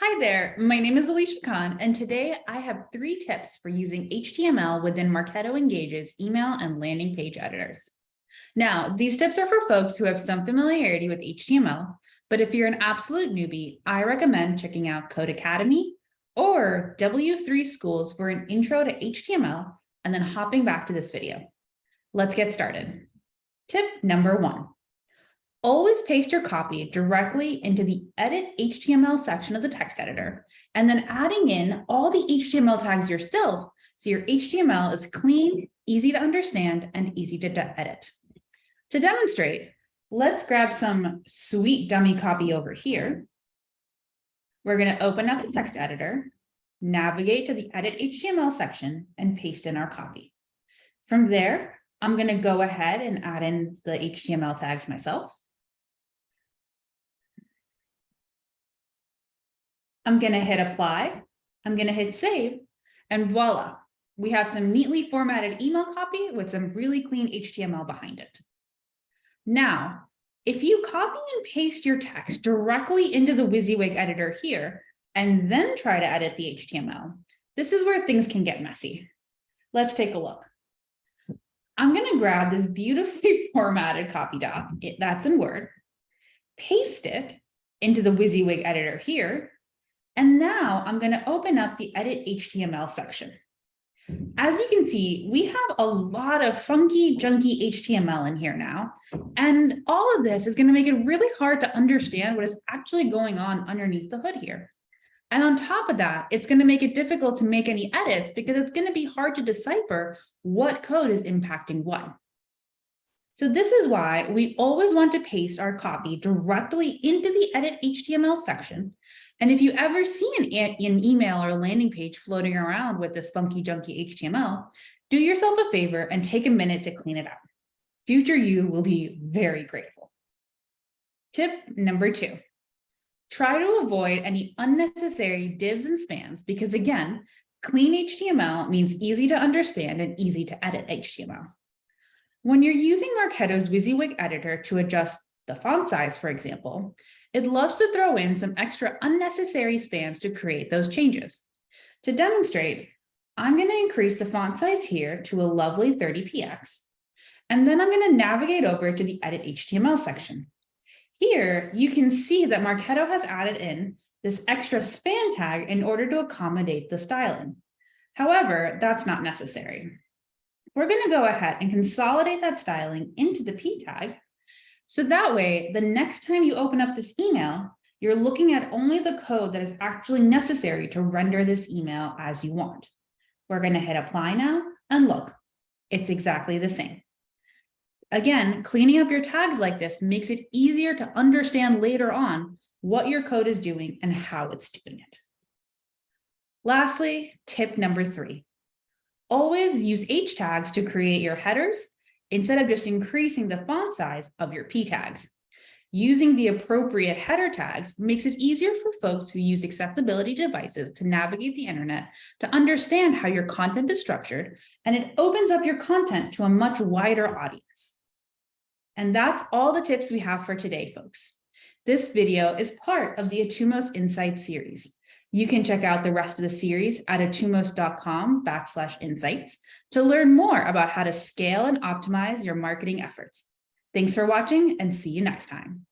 Hi there, my name is Alicia Khan, and today I have 3 tips for using HTML within Marketo Engage's email and landing page editors. Now, these tips are for folks who have some familiarity with HTML, but if you're an absolute newbie, I recommend checking out Code Academy or W3 Schools for an intro to HTML and then hopping back to this video. Let's get started. Tip number 1. Always paste your copy directly into the Edit HTML section of the text editor, and then adding in all the HTML tags yourself so your HTML is clean, easy to understand, and easy to edit. To demonstrate, let's grab some sweet dummy copy over here. We're going to open up the text editor, navigate to the Edit HTML section, and paste in our copy. From there, I'm going to go ahead and add in the HTML tags myself. I'm going to hit apply, I'm going to hit save, and voila, we have some neatly formatted email copy with some really clean HTML behind it. Now, if you copy and paste your text directly into the WYSIWYG editor here, and then try to edit the HTML, this is where things can get messy. Let's take a look. I'm going to grab this beautifully formatted copy doc, that's in Word, paste it into the WYSIWYG editor here, and now I'm going to open up the Edit HTML section. As you can see, we have a lot of funky, junky HTML in here now, and all of this is going to make it really hard to understand what is actually going on underneath the hood here. And on top of that, it's going to make it difficult to make any edits because it's going to be hard to decipher what code is impacting what. So this is why we always want to paste our copy directly into the Edit HTML section. And if you ever see an email or a landing page floating around with this funky, junky HTML, do yourself a favor and take a minute to clean it up. Future you will be very grateful. Tip number 2. Try to avoid any unnecessary divs and spans because, again, clean HTML means easy to understand and easy to edit HTML. When you're using Marketo's WYSIWYG editor to adjust the font size, for example, it loves to throw in some extra unnecessary spans to create those changes. To demonstrate, I'm going to increase the font size here to a lovely 30px, and then I'm going to navigate over to the Edit HTML section. Here, you can see that Marketo has added in this extra span tag in order to accommodate the styling. However, that's not necessary. We're going to go ahead and consolidate that styling into the P tag. So that way, the next time you open up this email, you're looking at only the code that is actually necessary to render this email as you want. We're going to hit apply now, and look, it's exactly the same. Again, cleaning up your tags like this makes it easier to understand later on what your code is doing and how it's doing it. Lastly, tip number 3. Always use H tags to create your headers instead of just increasing the font size of your P tags. Using the appropriate header tags makes it easier for folks who use accessibility devices to navigate the internet to understand how your content is structured, and it opens up your content to a much wider audience. And that's all the tips we have for today, folks. This video is part of the Atumos Insights series. You can check out the rest of the series at atumos.com/insights to learn more about how to scale and optimize your marketing efforts. Thanks for watching and see you next time.